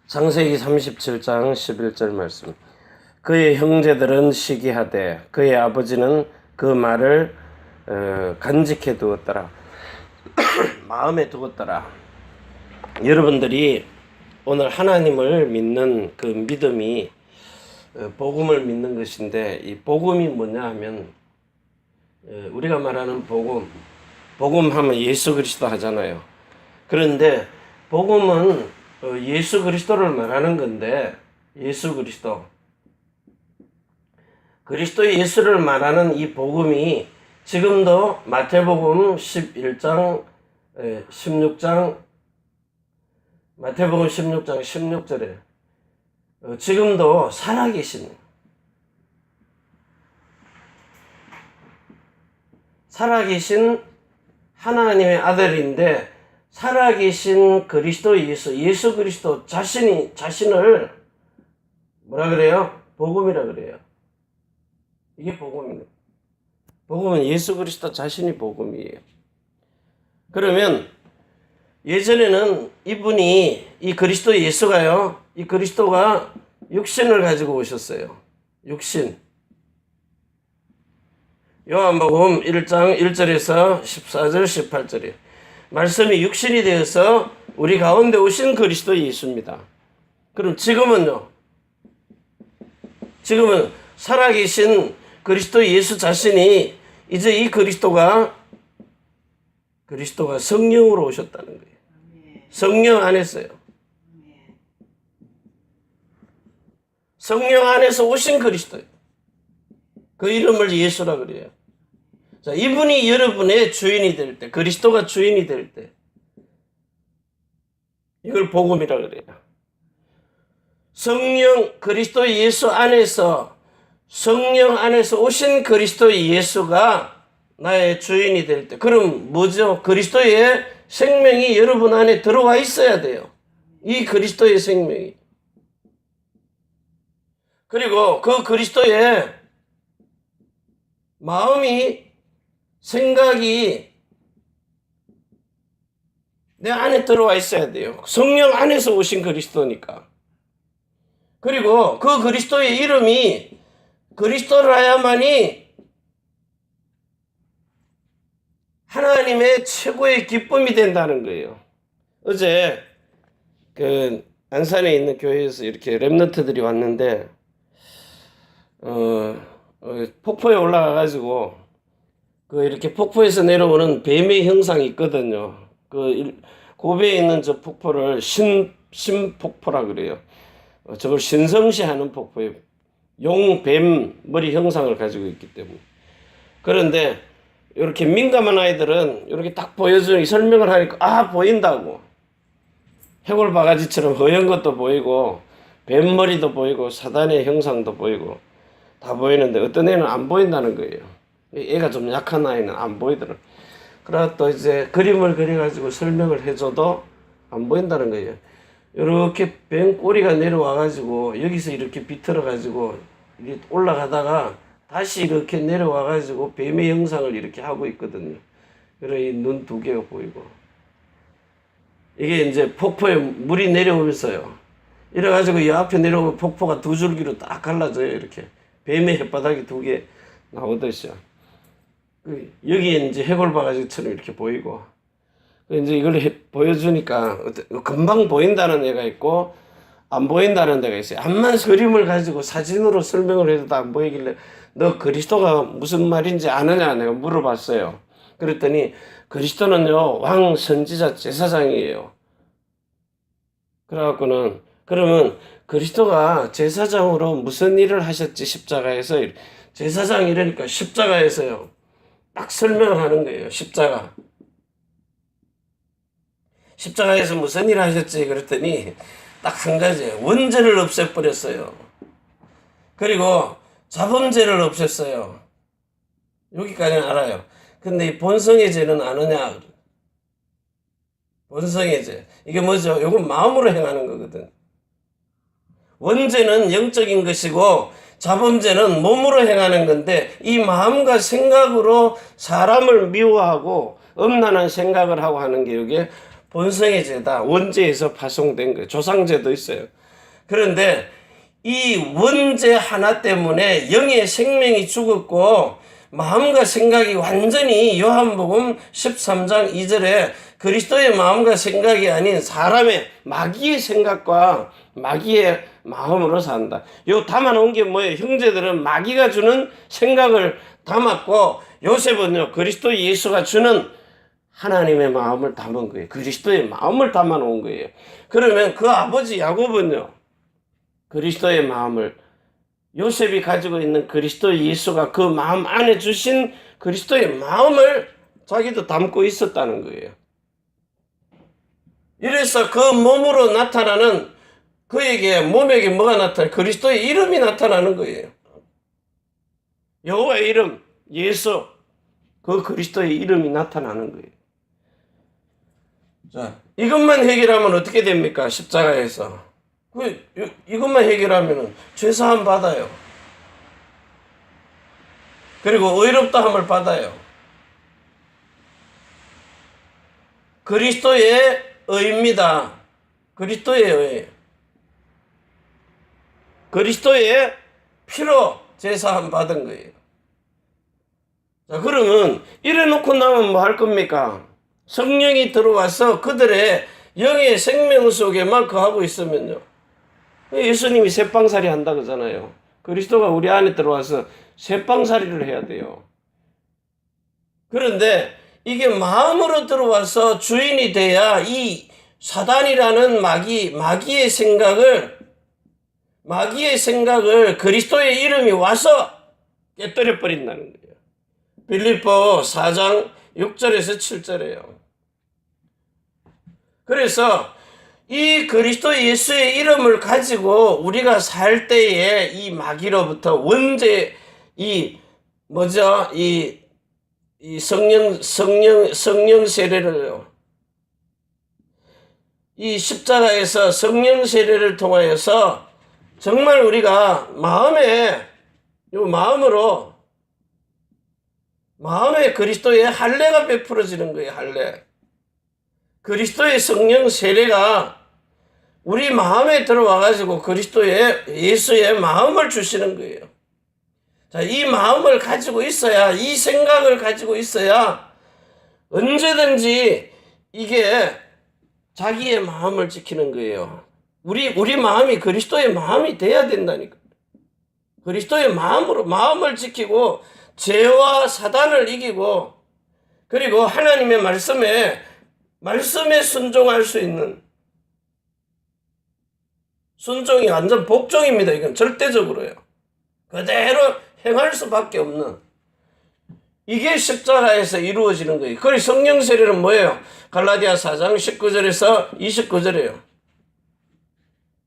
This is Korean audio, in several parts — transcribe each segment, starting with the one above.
창세기 37장 11절 말씀. 그의 형제들은 시기하되 그의 아버지는 그 말을 간직해 두었더라. 마음에 두었더라. 여러분들이 오늘 하나님을 믿는 그 믿음이 복음을 믿는 것인데, 이 복음이 뭐냐 하면 우리가 말하는 복음 하면 예수 그리스도 하잖아요. 그런데 복음은 예수 그리스도를 말하는 건데, 예수 그리스도 예수를 말하는 이 복음이 지금도 마태복음 11장 16장 마태복음 16장 16절에 지금도 살아계신 하나님의 아들인데, 살아계신 그리스도 예수 그리스도 자신을 뭐라 그래요? 복음이라 그래요. 이게 복음입니다. 복음은 예수 그리스도 자신이 복음이에요. 그러면 예전에는 이 그리스도 예수가요, 이 그리스도가 육신을 가지고 오셨어요. 육신. 요한복음 1장 1절에서 14절 18절이에요. 말씀이 육신이 되어서 우리 가운데 오신 그리스도 예수입니다. 그럼 지금은요? 지금은 살아계신 그리스도 예수 자신이 이제 이 그리스도가 성령으로 오셨다는 거예요. 성령 안에서요. 성령 안에서 오신 그리스도예요. 그 이름을 예수라 그래요. 자, 이분이 여러분의 주인이 될 때, 그리스도가 주인이 될 때, 이걸 복음이라 그래요. 그리스도 예수 안에서, 성령 안에서 오신 그리스도 예수가 나의 주인이 될 때, 그럼 뭐죠? 그리스도의 생명이 여러분 안에 들어와 있어야 돼요. 이 그리스도의 생명이. 그리고 그 그리스도의 마음이, 생각이 내 안에 들어와 있어야 돼요. 성령 안에서 오신 그리스도니까. 그리고 그 그리스도의 이름이 그리스도라야만이 하나님의 최고의 기쁨이 된다는 거예요. 어제 안산에 있는 교회에서 이렇게 렘넌트들이 왔는데 폭포에 올라가가지고 이렇게 폭포에서 내려오는 뱀의 형상이 있거든요. 고베에 있는 저 폭포를 신폭포라 그래요. 저걸 신성시하는 폭포예요. 뱀 머리 형상을 가지고 있기 때문에. 그런데 이렇게 민감한 아이들은 이렇게 딱 보여주니 설명을 하니까 보인다고. 해골 바가지처럼 허연 것도 보이고 뱀 머리도 보이고 사단의 형상도 보이고 다 보이는데, 어떤 애는 안 보인다는 거예요. 애가 좀 약한 아이는 안 보이더라고요. 그러다 또 이제 그림을 그려가지고 설명을 해줘도 안 보인다는 거예요. 이렇게 뱀 꼬리가 내려와가지고 여기서 이렇게 비틀어가지고 이렇게 올라가다가 다시 이렇게 내려와가지고 뱀의 형상을 이렇게 하고 있거든요. 그래, 눈 두 개가 보이고. 이게 이제 폭포에 물이 내려오면서요. 이래가지고 이 앞에 내려오면 폭포가 두 줄기로 딱 갈라져요. 이렇게. 뱀의 혓바닥이 두 개 나오듯이요. 여기에 이제 해골 바가지처럼 이렇게 보이고. 이제 이걸 보여주니까 금방 보인다는 애가 있고 안 보인다는 데가 있어요. 암만 그림을 가지고 사진으로 설명을 해도 안 보이길래, 너 그리스도가 무슨 말인지 아느냐 내가 물어봤어요. 그랬더니 그리스도는요, 왕, 선지자, 제사장이에요. 그래갖고는, 그러면 그리스도가 제사장으로 무슨 일을 하셨지, 십자가에서. 제사장 이러니까 십자가에서요 딱 설명을 하는 거예요. 십자가에서 무슨 일을 하셨지 그랬더니 딱 한 가지예요. 원죄를 없애버렸어요. 그리고 자범죄를 없앴어요. 여기까지는 알아요. 근데 이 본성의 죄는 아느냐? 본성의 죄. 이게 뭐죠? 이건 마음으로 행하는 거거든. 원죄는 영적인 것이고 자범죄는 몸으로 행하는 건데, 이 마음과 생각으로 사람을 미워하고 엄란한 생각을 하고 하는 게 이게 본성의 제다, 원죄에서 파송된 거예요. 조상제도 있어요. 그런데 이 원죄 하나 때문에 영의 생명이 죽었고 마음과 생각이 완전히 요한복음 13장 2절에 그리스도의 마음과 생각이 아닌 사람의 마귀의 생각과 마귀의 마음으로 산다. 요 담아놓은 게 뭐예요? 형제들은 마귀가 주는 생각을 담았고 요셉은요 그리스도 예수가 주는 하나님의 마음을 담은 거예요. 그리스도의 마음을 담아놓은 거예요. 그러면 그 아버지 야곱은요 그리스도의 마음을 요셉이 가지고 있는 그리스도 예수가 그 마음 안에 주신 그리스도의 마음을 자기도 담고 있었다는 거예요. 이래서 그 몸으로 나타나는 그에게 몸에게 뭐가 나타나요? 그리스도의 이름이 나타나는 거예요. 여호와의 이름 예수 그 그리스도의 이름이 나타나는 거예요. 자, 이것만 해결하면 어떻게 됩니까? 십자가에서 이것만 해결하면 죄사함 받아요. 그리고 의롭다함을 받아요. 그리스도의 의입니다. 그리스도의 의. 그리스도의 피로 제사함 받은 거예요. 자, 그러면 이래 놓고 나면 뭐 할 겁니까? 성령이 들어와서 그들의 영의 생명 속에만 거하고 있으면요. 예수님이 새빵살이 한다 그러잖아요. 그리스도가 우리 안에 들어와서 새빵살이를 해야 돼요. 그런데 이게 마음으로 들어와서 주인이 돼야 이 사단이라는 마귀의 생각을 그리스도의 이름이 와서 깨뜨려 버린다는 거예요. 빌립보 4장 6절에서 7절이에요. 그래서 이 그리스도 예수의 이름을 가지고 우리가 살 때에 이 마귀로부터 원죄 이 성령 세례를요. 이 십자가에서 성령 세례를 통하여서 정말 우리가 마음에 그리스도의 할례가 베풀어지는 거예요. 할례. 그리스도의 성령 세례가 우리 마음에 들어와가지고 그리스도의 예수의 마음을 주시는 거예요. 자, 이 마음을 가지고 있어야, 이 생각을 가지고 있어야 언제든지 이게 자기의 마음을 지키는 거예요. 우리 마음이 그리스도의 마음이 돼야 된다니까. 그리스도의 마음을 지키고 죄와 사단을 이기고 그리고 하나님의 말씀에 순종할 수 있는 순종이 완전 복종입니다. 이건 절대적으로요. 그대로 행할 수밖에 없는 이게 십자가에서 이루어지는 거예요. 그리고 성령 세례는 뭐예요? 갈라디아 4장 19절에서 29절이에요.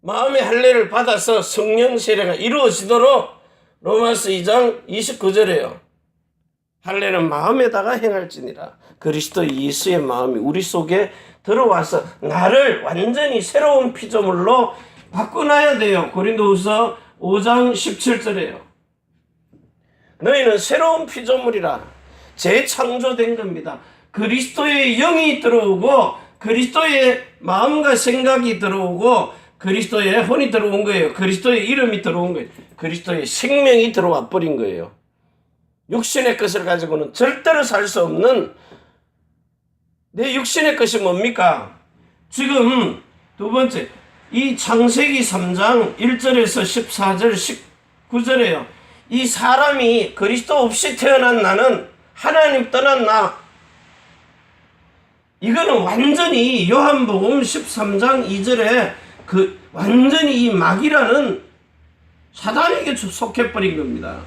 마음의 할례를 받아서 성령 세례가 이루어지도록 로마서 2장 29절이에요. 할례는 마음에다가 행할지니라. 그리스도 예수의 마음이 우리 속에 들어와서 나를 완전히 새로운 피조물로 바꿔놔야 돼요. 고린도후서 5장 17절이에요. 너희는 새로운 피조물이라 재창조된 겁니다. 그리스도의 영이 들어오고 그리스도의 마음과 생각이 들어오고 그리스도의 혼이 들어온 거예요. 그리스도의 이름이 들어온 거예요. 그리스도의 생명이 들어와 버린 거예요. 육신의 것을 가지고는 절대로 살 수 없는 내 육신의 것이 뭡니까? 지금 두 번째 이 창세기 3장 1절에서 14절 19절에요. 이 사람이 그리스도 없이 태어난 나는 하나님 떠난 나. 이거는 완전히 요한복음 13장 2절에 완전히 이 마귀라는 사단에게 속해버린 겁니다.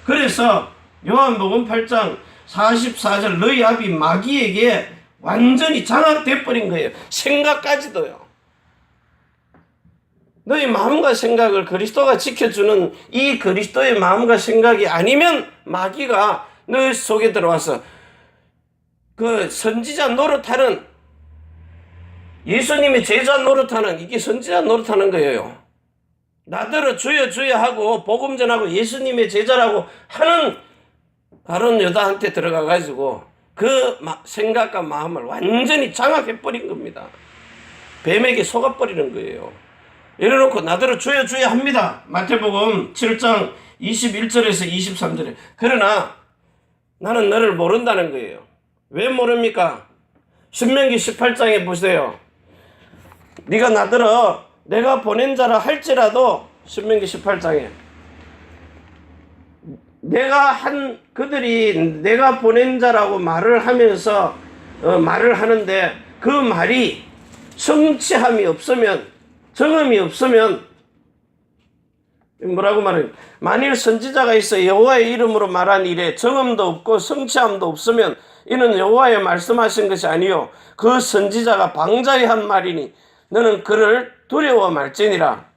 그래서 요한복음 8장 44절 너희 아비 마귀에게 완전히 장악돼버린 거예요. 생각까지도요. 너희 마음과 생각을 그리스도가 지켜주는 이 그리스도의 마음과 생각이 아니면 마귀가 너희 속에 들어와서 그 선지자 노릇하는 예수님의 제자 노릇하는 이게 선지자 노릇하는 거예요. 나더러 주여 주여 하고 복음 전하고 예수님의 제자라고 하는 다른 여자한테 들어가 가지고 그 생각과 마음을 완전히 장악해버린 겁니다. 뱀에게 속아버리는 거예요. 이래놓고 나더러 주여 주여 합니다. 마태복음 7장 21절에서 23절에. 그러나 나는 너를 모른다는 거예요. 왜 모릅니까? 신명기 18장에 보세요. 네가 나더러 내가 보낸 자라 할지라도, 신명기 18장에 그들이 내가 보낸 자라고 말을 하면서 말을 하는데 그 말이 성취함이 없으면, 정음이 없으면, 뭐라고 말해요? 만일 선지자가 있어 여호와의 이름으로 말한 일에 정음도 없고 성취함도 없으면 이는 여호와의 말씀하신 것이 아니요 그 선지자가 방자히 한 말이니 너는 그를 두려워 말지니라.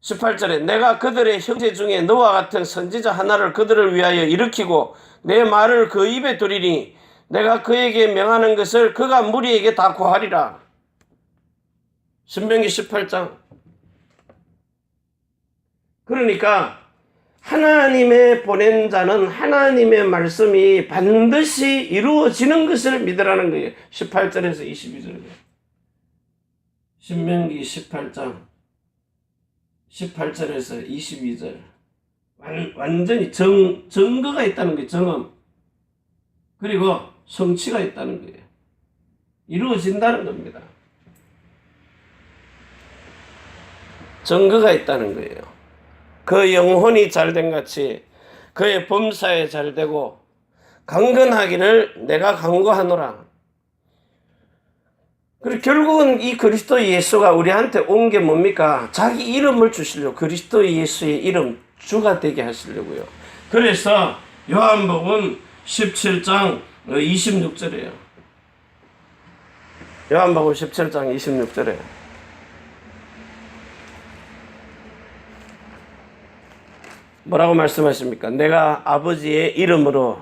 18절에 내가 그들의 형제 중에 너와 같은 선지자 하나를 그들을 위하여 일으키고 내 말을 그 입에 두리니 내가 그에게 명하는 것을 그가 무리에게 다 고하리라. 신명기 18장. 그러니까 하나님의 보낸 자는 하나님의 말씀이 반드시 이루어지는 것을 믿으라는 거예요. 18절에서 22절. 신명기 18장 18절에서 22절. 완전히 증거가 있다는 거예요. 정음. 그리고 성취가 있다는 거예요. 이루어진다는 겁니다. 증거가 있다는 거예요. 그 영혼이 잘된 같이 그의 범사에 잘되고 강건하기를 내가 강구하노라. 그리고 결국은 이 그리스도 예수가 우리한테 온 게 뭡니까? 자기 이름을 주시려고, 그리스도 예수의 이름 주가 되게 하시려고요. 그래서 요한복음 17장 26절이에요. 요한복음 17장 26절에 뭐라고 말씀하십니까? 내가 아버지의 이름으로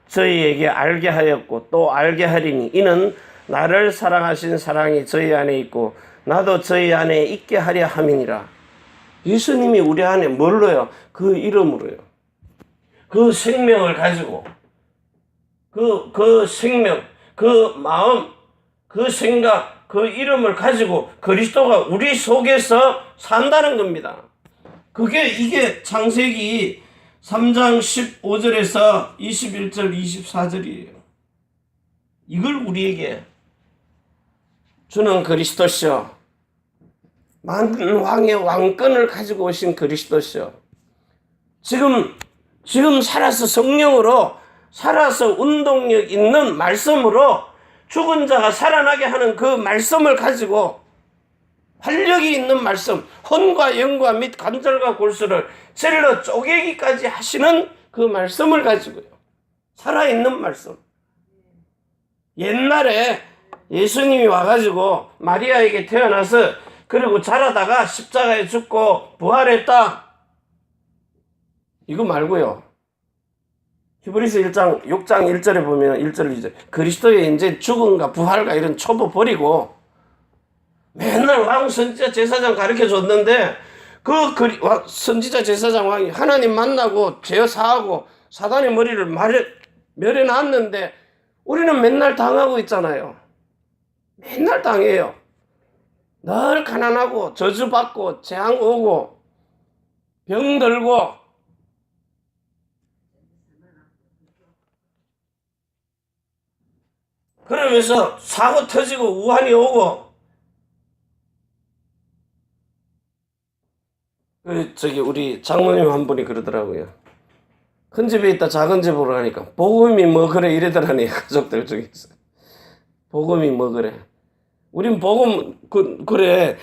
저희에게 알게 하였고 또 알게 하리니 이는 나를 사랑하신 사랑이 저희 안에 있고 나도 저희 안에 있게 하려 함이니라. 예수님이 우리 안에 뭘로요? 그 이름으로요. 그 생명을 가지고 그 생명, 그 마음, 그 생각, 그 이름을 가지고 그리스도가 우리 속에서 산다는 겁니다. 이게 창세기 3장 15절에서 21절, 24절이에요. 이걸 우리에게 주는 그리스도시요. 만왕의 왕권을 가지고 오신 그리스도시요. 지금 살아서 성령으로 살아서 운동력 있는 말씀으로 죽은 자가 살아나게 하는 그 말씀을 가지고 활력이 있는 말씀, 혼과 영과 및 관절과 골수를 찔러 쪼개기까지 하시는 그 말씀을 가지고요. 살아있는 말씀. 옛날에 예수님이 와가지고 마리아에게 태어나서 그리고 자라다가 십자가에 죽고 부활했다. 이거 말고요. 히브리서 6장 1절에 보면 1절 2절 그리스도의 이제 죽음과 부활과 이런 초보 버리고 맨날 왕 선지자 제사장 가르쳐 줬는데 선지자 제사장 왕이 하나님 만나고 죄 사하고 사단의 머리를 멸해 놨는데 우리는 맨날 당하고 있잖아요. 맨날 당해요. 늘 가난하고 저주받고 재앙 오고 병 들고 그러면서 사고 터지고 우환이 오고 우리 장모님 한 분이 그러더라고요. 큰 집에 있다 작은 집으로 가니까 복음이 뭐 그래 이러더라니 가족들 중에서. 복음이 뭐 그래. 우린 복음 그래.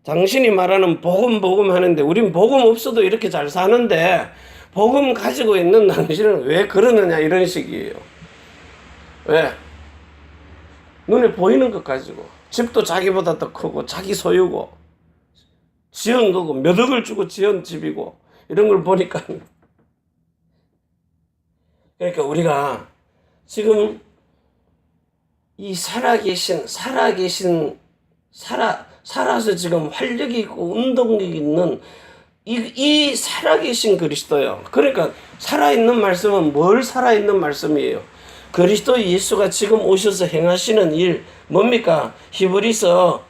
당신이 말하는 복음 하는데 우린 복음 없어도 이렇게 잘 사는데 복음 가지고 있는 당신은 왜 그러느냐 이런 식이에요. 왜? 눈에 보이는 것 가지고 집도 자기보다 더 크고 자기 소유고 지은 거고 몇 억을 주고 지은 집이고 이런 걸 보니까 그러니까 우리가 지금 이 살아서 지금 활력이 있고 운동력이 있는 이 살아계신 그리스도요. 그러니까 살아있는 말씀은 뭘 살아있는 말씀이에요? 그리스도 예수가 지금 오셔서 행하시는 일 뭡니까? 히브리서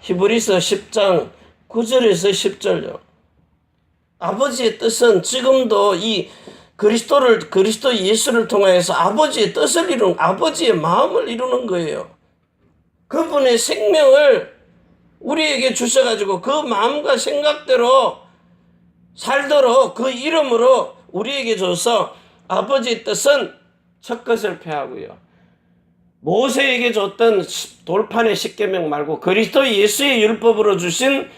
10장 9절에서 10절요. 아버지의 뜻은 지금도 이 그리스도 예수를 통하여서 아버지의 뜻을 아버지의 마음을 이루는 거예요. 그분의 생명을 우리에게 주셔가지고 그 마음과 생각대로 살도록 그 이름으로 우리에게 줘서 아버지의 뜻은 첫 것을 폐하고요. 모세에게 줬던 돌판의 십계명 말고 그리스도 예수의 율법으로 주신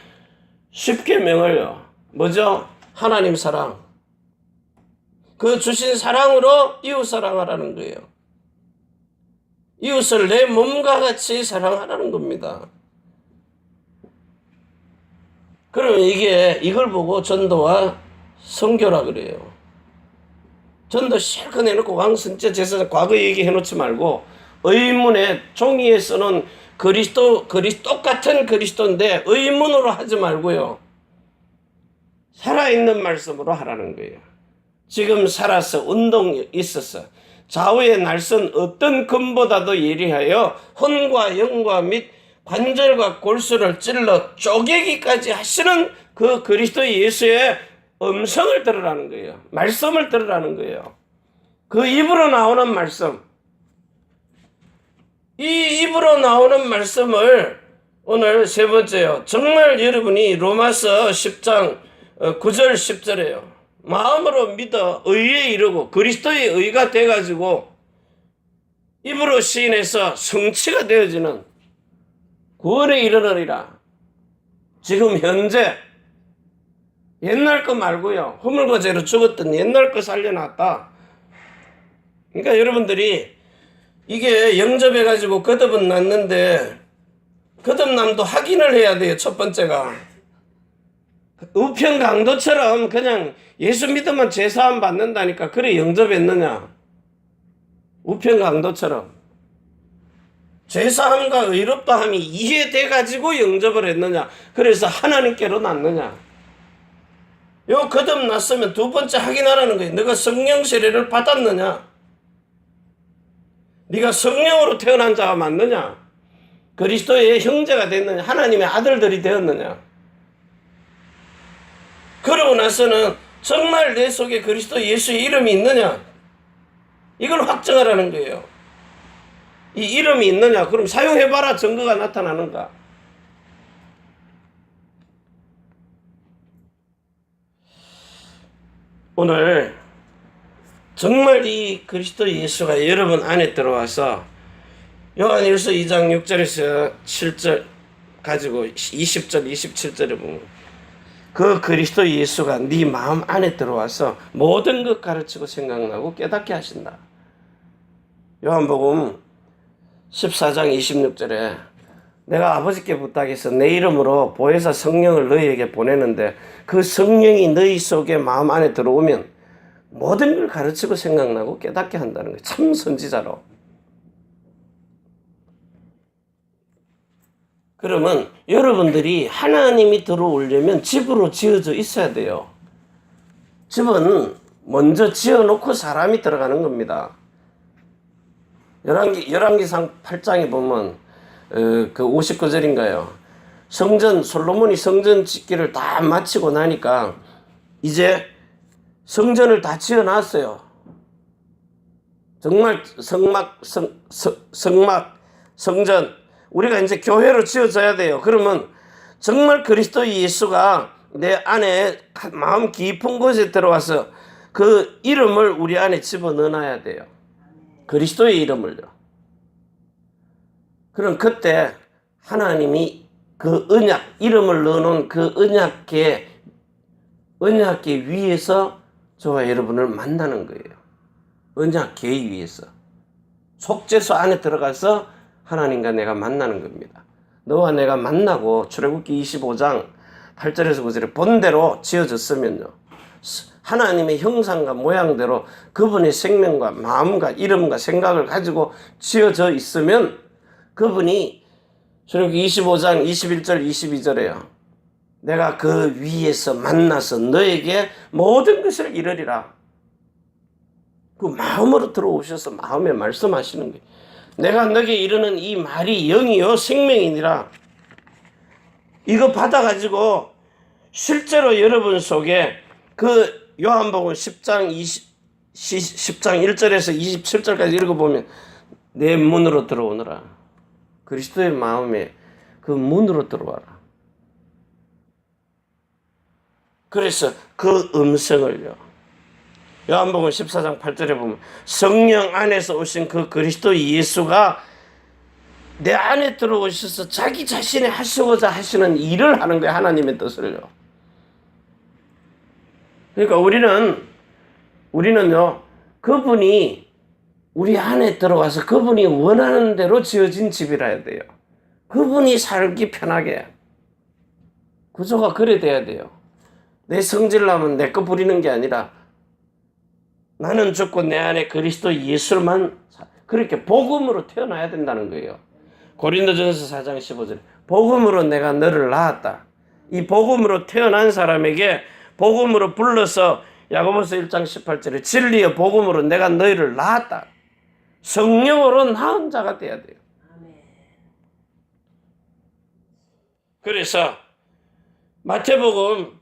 십계명을요. 뭐죠? 하나님 사랑. 그 주신 사랑으로 이웃 사랑하라는 거예요. 이웃을 내 몸과 같이 사랑하라는 겁니다. 그러면 이걸 보고 전도와 선교라 그래요. 전도 실컷 해놓고 왕선제 제사장 과거 얘기해놓지 말고 의문에 종이에 쓰는 똑같은 그리스도인데 의문으로 하지 말고요. 살아있는 말씀으로 하라는 거예요. 지금 살아서 운동이 있어서 좌우의 날선 어떤 금보다도 예리하여 혼과 영과 및 관절과 골수를 찔러 쪼개기까지 하시는 그 그리스도 예수의 음성을 들으라는 거예요. 말씀을 들으라는 거예요. 그 입으로 나오는 말씀. 이 입으로 나오는 말씀을 오늘 세 번째요. 정말 여러분이 로마서 10장 9절 10절에요. 마음으로 믿어 의에 이르고 그리스도의 의가 돼가지고 입으로 시인해서 성취가 되어지는 구원에 이르느니라. 지금 현재 옛날 거 말고요. 허물과 죄로 죽었던 옛날 거 살려놨다. 그러니까 여러분들이 이게 영접해가지고 거듭은 났는데 거듭남도 확인을 해야 돼요. 첫 번째가. 우편강도처럼 그냥 예수 믿으면 제사함 받는다니까 그래 영접했느냐. 우편강도처럼. 제사함과 의롭다함이 이해돼가지고 영접을 했느냐. 그래서 하나님께로 났느냐. 요 거듭났으면 두 번째 확인하라는 거예요. 너가 성령 세례를 받았느냐. 네가 성령으로 태어난 자가 맞느냐. 그리스도의 형제가 됐느냐. 하나님의 아들들이 되었느냐. 그러고 나서는 정말 내 속에 그리스도 예수의 이름이 있느냐. 이걸 확정하라는 거예요. 이 이름이 있느냐. 그럼 사용해봐라. 증거가 나타나는가. 오늘 정말 이 그리스도 예수가 여러분 안에 들어와서 요한일서 2장 6절에서 7절 가지고 20절 27절에 보면 그 그리스도 예수가 네 마음 안에 들어와서 모든 것 가르치고 생각나고 깨닫게 하신다. 요한복음 14장 26절에 내가 아버지께 부탁해서 내 이름으로 보혜사 성령을 너희에게 보내는데 그 성령이 너희 속에 마음 안에 들어오면 모든 걸 가르치고 생각나고 깨닫게 한다는 거예요. 참 선지자로. 그러면 여러분들이 하나님이 들어오려면 집으로 지어져 있어야 돼요. 집은 먼저 지어놓고 사람이 들어가는 겁니다. 열왕기상 8장에 보면 그 59절인가요? 솔로몬이 성전 짓기를 다 마치고 나니까 이제 성전을 다 지어놨어요. 정말 성전 우리가 이제 교회로 지어져야 돼요. 그러면 정말 그리스도 예수가 내 안에 마음 깊은 곳에 들어와서 그 이름을 우리 안에 집어넣어놔야 돼요. 그리스도의 이름을요. 그럼 그때 하나님이 그 언약, 이름을 넣어놓은 그 언약계 위에서 저와 여러분을 만나는 거예요. 언약계 위에서. 속죄소 안에 들어가서 하나님과 내가 만나는 겁니다. 너와 내가 만나고 출애굽기 25장 8절에서 9절에 본대로 지어졌으면요. 하나님의 형상과 모양대로 그분의 생명과 마음과 이름과 생각을 가지고 지어져 있으면 그분이 출애굽기 25장 21절 22절에요. 내가 그 위에서 만나서 너에게 모든 것을 이루리라. 그 마음으로 들어오셔서 마음에 말씀하시는 거예요. 내가 너에게 이르는 이 말이 영이요 생명이니라. 이거 받아가지고 실제로 여러분 속에 그 요한복음 10장 1절에서 27절까지 읽어보면 내 문으로 들어오너라. 그리스도의 마음에 그 문으로 들어와라. 그래서 그 음성을요. 요한복음 14장 8절에 보면 성령 안에서 오신 그 그리스도 예수가 내 안에 들어오셔서 자기 자신이 하시고자 하시는 일을 하는 거예요. 하나님의 뜻을요. 그러니까 우리는요, 그분이 우리 안에 들어와서 그분이 원하는 대로 지어진 집이라 해야 돼요. 그분이 살기 편하게. 구조가 그래 돼야 돼요. 내 성질나면 내 거 부리는 게 아니라 나는 죽고 내 안에 그리스도 예수만 그렇게 복음으로 태어나야 된다는 거예요. 고린도전서 4장 15절 복음으로 내가 너를 낳았다. 이 복음으로 태어난 사람에게 복음으로 불러서 야고보서 1장 18절에 진리의 복음으로 내가 너희를 낳았다. 성령으로 낳은 자가 돼야 돼요. 그래서 마태복음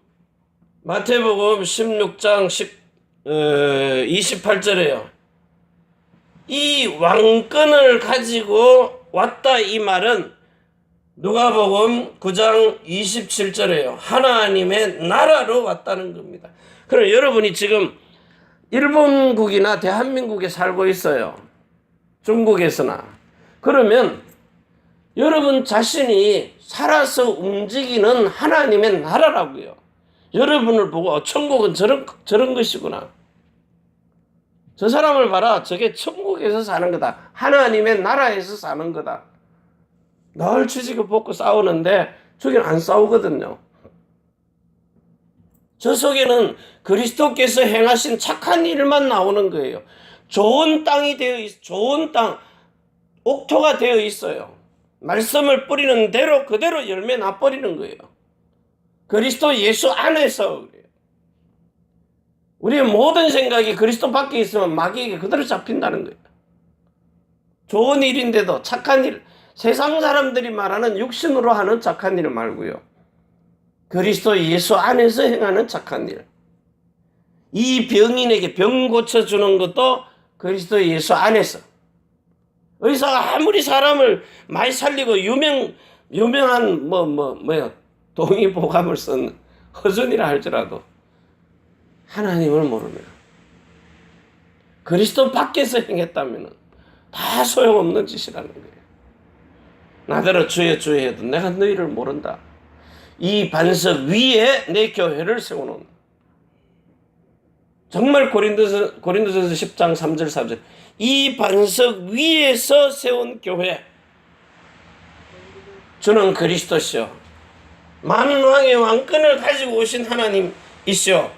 16장 28절에요. 이 왕권을 가지고 왔다 이 말은 누가복음 9장 27절에요. 하나님의 나라로 왔다는 겁니다. 그럼 여러분이 지금 일본국이나 대한민국에 살고 있어요. 중국에서나. 그러면 여러분 자신이 살아서 움직이는 하나님의 나라라고요. 여러분을 보고 천국은 저런 것이구나. 저 사람을 봐라. 저게 천국에서 사는 거다. 하나님의 나라에서 사는 거다. 늘 주지고 벗고 싸우는데 저기는 안 싸우거든요. 저 속에는 그리스도께서 행하신 착한 일만 나오는 거예요. 좋은 땅이 좋은 땅, 옥토가 되어 있어요. 말씀을 뿌리는 대로 그대로 열매 나버리는 거예요. 그리스도 예수 안에서 그래요. 우리의 모든 생각이 그리스도 밖에 있으면 마귀에게 그대로 잡힌다는 거예요. 좋은 일인데도 착한 일, 세상 사람들이 말하는 육신으로 하는 착한 일 말고요. 그리스도 예수 안에서 행하는 착한 일. 이 병인에게 병 고쳐주는 것도 그리스도 예수 안에서. 의사가 아무리 사람을 많이 살리고 유명한 동의보감을 쓴 허준이라 할지라도 하나님을 모르면 그리스도 밖에서 행했다면 다 소용없는 짓이라는 거예요. 나더러 주여 주여 해도 내가 너희를 모른다. 이 반석 위에 내 교회를 세워놓은. 정말 고린도전서 10장 3절 4절 이 반석 위에서 세운 교회. 주는 그리스도시요 만왕의 왕권을 가지고 오신 하나님이시요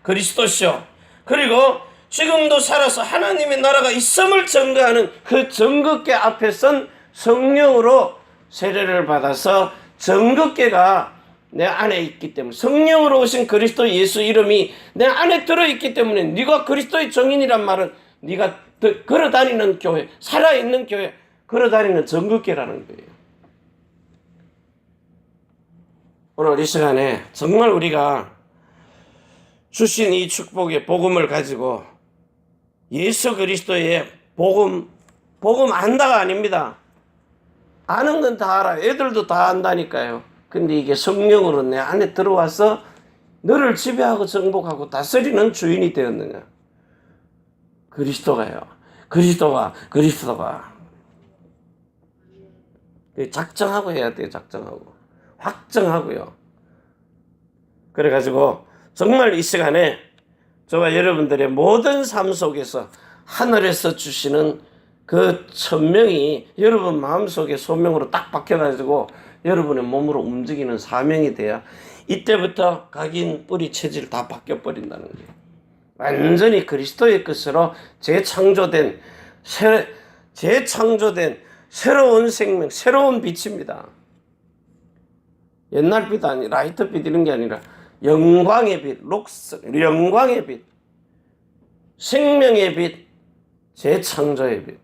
그리스도시요. 그리고 지금도 살아서 하나님의 나라가 있음을 증거하는 그 증거계 앞에 선 성령으로 세례를 받아서 증거계가 내 안에 있기 때문에 성령으로 오신 그리스도 예수 이름이 내 안에 들어있기 때문에 네가 그리스도의 증인이란 말은 네가 걸어다니는 교회, 살아있는 교회, 걸어다니는 증거계라는 거예요. 오늘 이 시간에 정말 우리가 주신 이 축복의 복음을 가지고 예수 그리스도의 복음 안다가 아닙니다. 아는 건 다 알아요. 애들도 다 안다니까요. 근데 이게 성령으로 내 안에 들어와서 너를 지배하고 정복하고 다스리는 주인이 되었느냐. 그리스도가요. 그리스도가. 작정하고 해야 돼요. 작정하고. 확정하고요. 그래가지고 정말 이 시간에 저와 여러분들의 모든 삶 속에서 하늘에서 주시는 그 천명이 여러분 마음속에 소명으로 딱 박혀가지고 여러분의 몸으로 움직이는 사명이 돼야 이때부터 각인 뿌리 체질 다 바뀌어버린다는 거예요. 완전히 그리스도의 것으로 재창조된 새로운 생명, 새로운 빛입니다. 옛날 빛 아니 라이트 빛 이런 게 아니라 영광의 빛, 영광의 빛. 생명의 빛, 재창조의 빛.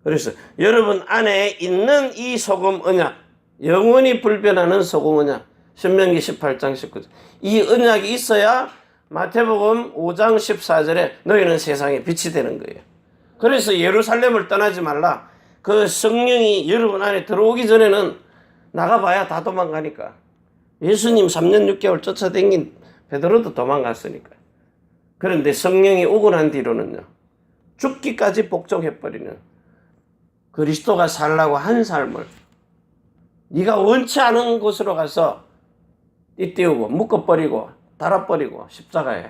그래서 여러분 안에 있는 이 소금 언약, 영원히 불변하는 소금 언약, 신명기 18장 19절. 이 언약이 있어야 마태복음 5장 14절에 너희는 세상에 빛이 되는 거예요. 그래서 예루살렘을 떠나지 말라. 그 성령이 여러분 안에 들어오기 전에는 나가봐야 다 도망가니까. 예수님 3년 6개월 쫓아다닌 베드로도 도망갔으니까. 그런데 성령이 오고 난 뒤로는요, 죽기까지 복종해버리는 그리스도가 살라고 한 삶을 네가 원치 않은 곳으로 가서 띠띠우고 묶어버리고 달아버리고 십자가에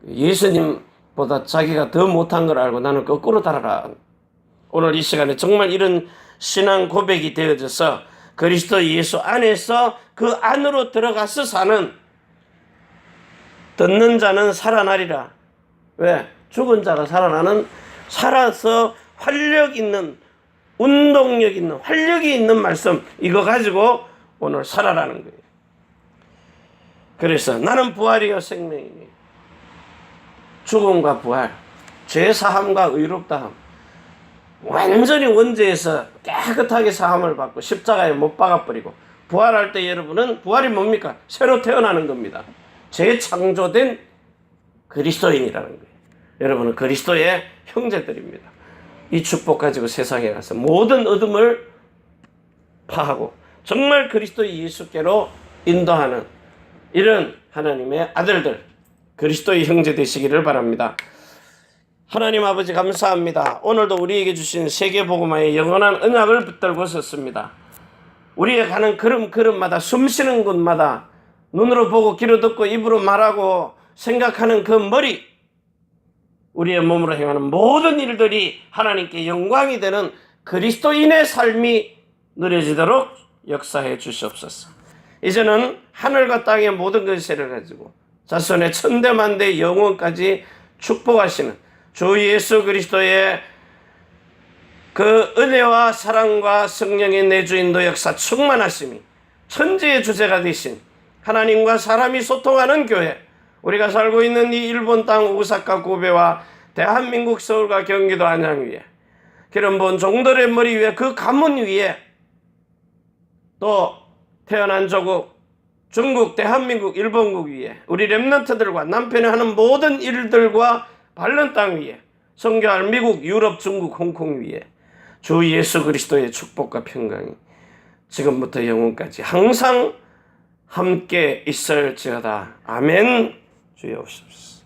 예수님보다 자기가 더 못한 걸 알고 나는 거꾸로 달아라. 오늘 이 시간에 정말 이런 신앙 고백이 되어져서 그리스도 예수 안에서 그 안으로 들어가서 사는 듣는 자는 살아나리라. 왜? 죽은 자가 살아나는, 살아서 활력 있는, 운동력 있는, 활력이 있는 말씀, 이거 가지고 오늘 살아라는 거예요. 그래서 나는 부활이요 생명이니 죽음과 부활, 죄사함과 의롭다함, 완전히 원죄에서 깨끗하게 사함을 받고 십자가에 못 박아버리고 부활할 때 여러분은 부활이 뭡니까? 새로 태어나는 겁니다. 재창조된 그리스도인이라는 거예요. 여러분은 그리스도의 형제들입니다. 이 축복 가지고 세상에 가서 모든 어둠을 파하고 정말 그리스도 예수께로 인도하는 이런 하나님의 아들들, 그리스도의 형제 되시기를 바랍니다. 하나님 아버지 감사합니다. 오늘도 우리에게 주신 세계복음화의 영원한 언약을 붙들고 섰습니다. 우리의 가는 걸음마다, 숨쉬는 곳마다 눈으로 보고 귀로 듣고 입으로 말하고 생각하는 그 머리, 우리의 몸으로 행하는 모든 일들이 하나님께 영광이 되는 그리스도인의 삶이 누려지도록 역사해 주시옵소서. 이제는 하늘과 땅의 모든 것을 가지고 자손의 천대만대 영원까지 축복하시는 주 예수 그리스도의 그 은혜와 사랑과 성령의 내주인도 역사 충만하심이 천지의 주제가 되신 하나님과 사람이 소통하는 교회, 우리가 살고 있는 이 일본 땅 오사카 고베와 대한민국 서울과 경기도 안양 위에, 기름부은 종들의 머리 위에, 그 가문 위에, 또 태어난 조국 중국, 대한민국, 일본국 위에, 우리 렘넌트들과 남편이 하는 모든 일들과 바른 땅 위에, 선교할 미국, 유럽, 중국, 홍콩 위에 주 예수 그리스도의 축복과 평강이 지금부터 영원까지 항상 함께 있을지어다. 아멘. 주여 오십시오.